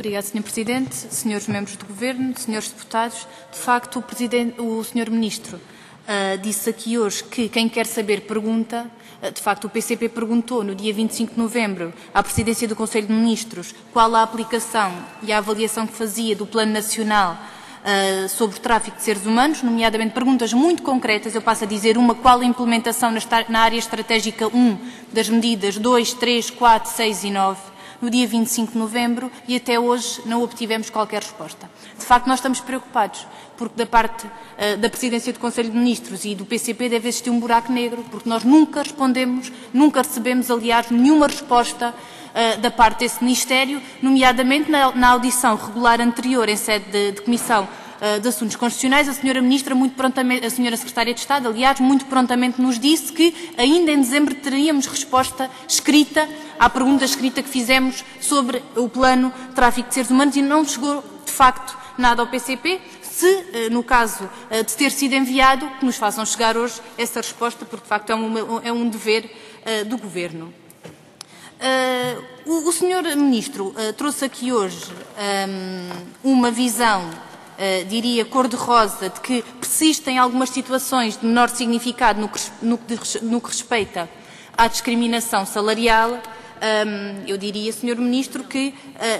Obrigada, Sr. Presidente, Srs. Membros do Governo, Srs. Deputados. De facto, o Sr. Ministro disse aqui hoje que quem quer saber pergunta. De facto, o PCP perguntou no dia 25 de novembro à Presidência do Conselho de Ministros qual a aplicação e a avaliação que fazia do Plano Nacional sobre o tráfico de seres humanos, nomeadamente perguntas muito concretas. Eu passo a dizer uma: qual a implementação na área estratégica 1 das medidas 2, 3, 4, 6 e 9, no dia 25 de novembro, e até hoje não obtivemos qualquer resposta. De facto, nós estamos preocupados, porque da parte da Presidência do Conselho de Ministros e do PCP deve existir um buraco negro, porque nós nunca respondemos, nunca recebemos, aliás, nenhuma resposta da parte desse Ministério, nomeadamente na audição regular anterior em sede de Comissão de Assuntos Constitucionais. A Sra. Ministra, muito prontamente, a Sra. Secretária de Estado, aliás, muito prontamente nos disse que ainda em dezembro teríamos resposta escrita à pergunta escrita que fizemos sobre o plano de tráfico de seres humanos, e não chegou, de facto, nada ao PCP. Se, no caso de ter sido enviado, que nos façam chegar hoje essa resposta, porque, de facto, é um dever do Governo. O Sr. Ministro trouxe aqui hoje uma visão, diria, cor-de-rosa, de que persistem algumas situações de menor significado no que respeita à discriminação salarial. Eu diria, Sr. Ministro, que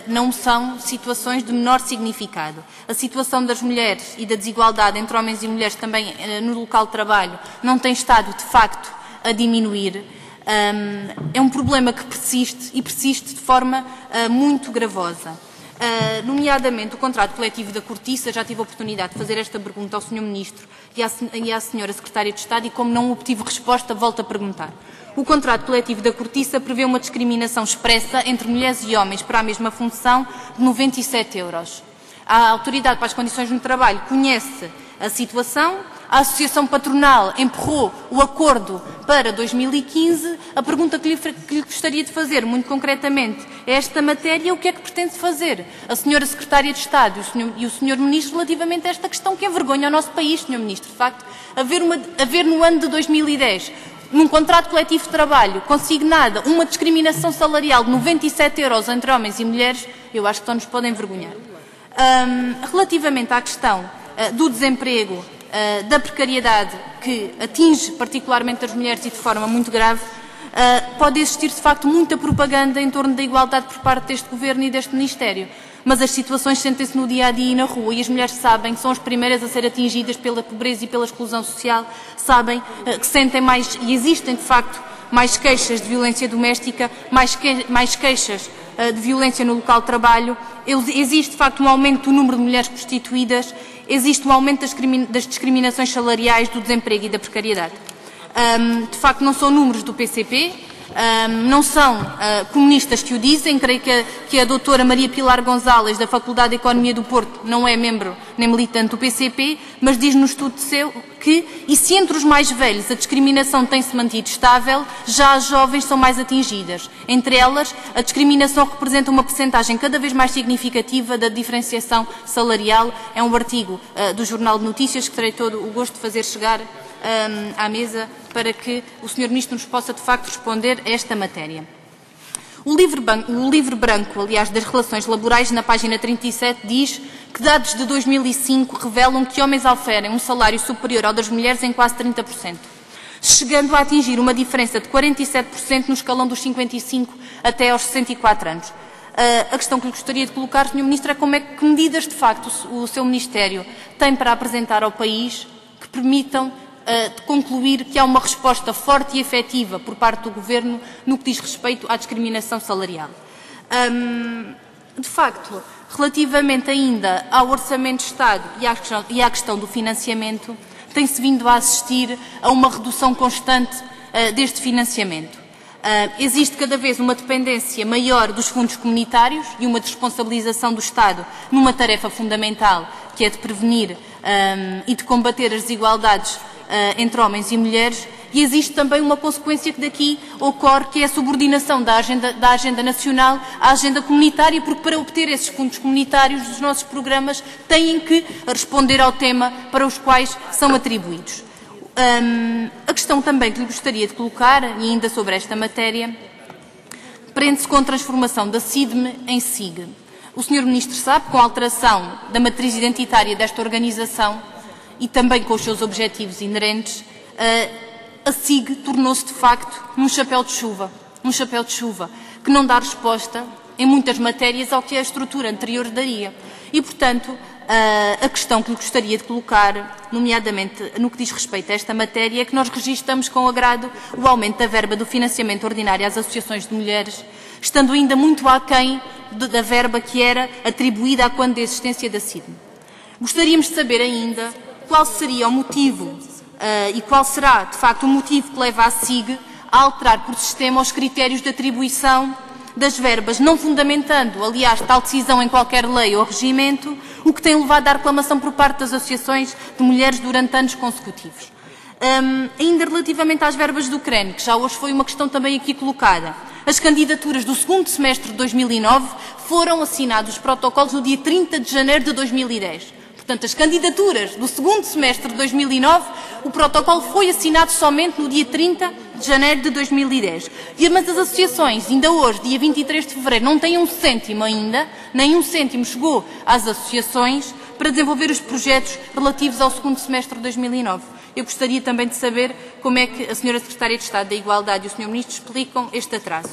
não são situações de menor significado. A situação das mulheres e da desigualdade entre homens e mulheres também no local de trabalho não tem estado, de facto, a diminuir. É um problema que persiste, e persiste de forma muito gravosa. Nomeadamente o contrato coletivo da Cortiça. Já tive a oportunidade de fazer esta pergunta ao Sr. Ministro e à Sra. Secretária de Estado, e como não obtive resposta, volto a perguntar. O contrato coletivo da Cortiça prevê uma discriminação expressa entre mulheres e homens para a mesma função de 97 €. A Autoridade para as Condições no Trabalho conhece a situação. A Associação Patronal empurrou o acordo para 2015. A pergunta que lhe gostaria de fazer, muito concretamente, é esta matéria: o que é que pretende fazer a Sra. Secretária de Estado e o Sr. Ministro relativamente a esta questão que envergonha o nosso país, Sr. Ministro? De facto, haver no ano de 2010, num contrato coletivo de trabalho, consignada uma discriminação salarial de 97 € entre homens e mulheres, eu acho que só nos podem envergonhar. Relativamente à questão do desemprego, da precariedade, que atinge particularmente as mulheres e de forma muito grave, pode existir, de facto, muita propaganda em torno da igualdade por parte deste Governo e deste Ministério. Mas as situações sentem-se no dia-a-dia e na rua, e as mulheres sabem que são as primeiras a ser atingidas pela pobreza e pela exclusão social, sabem que sentem mais, e existem, de facto, mais queixas de violência doméstica, mais queixas de violência no local de trabalho. Existe, de facto, um aumento do número de mulheres prostituídas, existe um aumento das discriminações salariais, do desemprego e da precariedade. De facto, não são números do PCP, não são comunistas que o dizem. Creio que a doutora Maria Pilar Gonzalez, da Faculdade de Economia do Porto, não é membro nem militante do PCP, mas diz no estudo seu que, e se entre os mais velhos a discriminação tem-se mantido estável, já as jovens são mais atingidas. Entre elas, a discriminação representa uma percentagem cada vez mais significativa da diferenciação salarial. É um artigo do Jornal de Notícias que terei todo o gosto de fazer chegar à mesa para que o Sr. Ministro nos possa, de facto, responder a esta matéria. O livro branco, aliás, das relações laborais, na página 37, diz que dados de 2005 revelam que homens oferem um salário superior ao das mulheres em quase 30%, chegando a atingir uma diferença de 47% no escalão dos 55 até aos 64 anos. A questão que lhe gostaria de colocar, Sr. Ministro, é que medidas, de facto, o seu Ministério tem para apresentar ao país que permitam de concluir que há uma resposta forte e efetiva por parte do Governo no que diz respeito à discriminação salarial. De facto, relativamente ainda ao Orçamento de Estado e à questão do financiamento, tem-se vindo a assistir a uma redução constante deste financiamento. Existe cada vez uma dependência maior dos fundos comunitários e uma desresponsabilização do Estado numa tarefa fundamental, que é de prevenir e de combater as desigualdades entre homens e mulheres, e existe também uma consequência que daqui ocorre, que é a subordinação da agenda nacional à agenda comunitária, porque para obter esses fundos comunitários dos nossos programas têm que responder ao tema para os quais são atribuídos. A questão também que lhe gostaria de colocar, e ainda sobre esta matéria, prende-se com a transformação da SIDME em SIG. O Sr. Ministro sabe, com a alteração da matriz identitária desta organização e também com os seus objetivos inerentes, a SIG tornou-se de facto um chapéu de chuva que não dá resposta em muitas matérias ao que a estrutura anterior daria. E, portanto, a questão que lhe gostaria de colocar, nomeadamente no que diz respeito a esta matéria, é que nós registramos com agrado o aumento da verba do financiamento ordinário às associações de mulheres, estando ainda muito aquém da verba que era atribuída à quando da existência da CIDM. Gostaríamos de saber ainda qual seria o motivo e qual será, de facto, o motivo que leva a SIG a alterar por sistema os critérios de atribuição das verbas, não fundamentando, aliás, tal decisão em qualquer lei ou regimento, o que tem levado à reclamação por parte das associações de mulheres durante anos consecutivos. Ainda relativamente às verbas do CREN, que já hoje foi uma questão também aqui colocada, as candidaturas do segundo semestre de 2009 foram assinados os protocolos no dia 30 de janeiro de 2010. Portanto, as candidaturas do segundo semestre de 2009, o protocolo foi assinado somente no dia 30 de janeiro de 2010. Mas as associações, ainda hoje, dia 23 de fevereiro, não têm um cêntimo ainda, nem um cêntimo chegou às associações para desenvolver os projetos relativos ao segundo semestre de 2009. Eu gostaria também de saber como é que a Sra. Secretária de Estado da Igualdade e o Sr. Ministro explicam este atraso.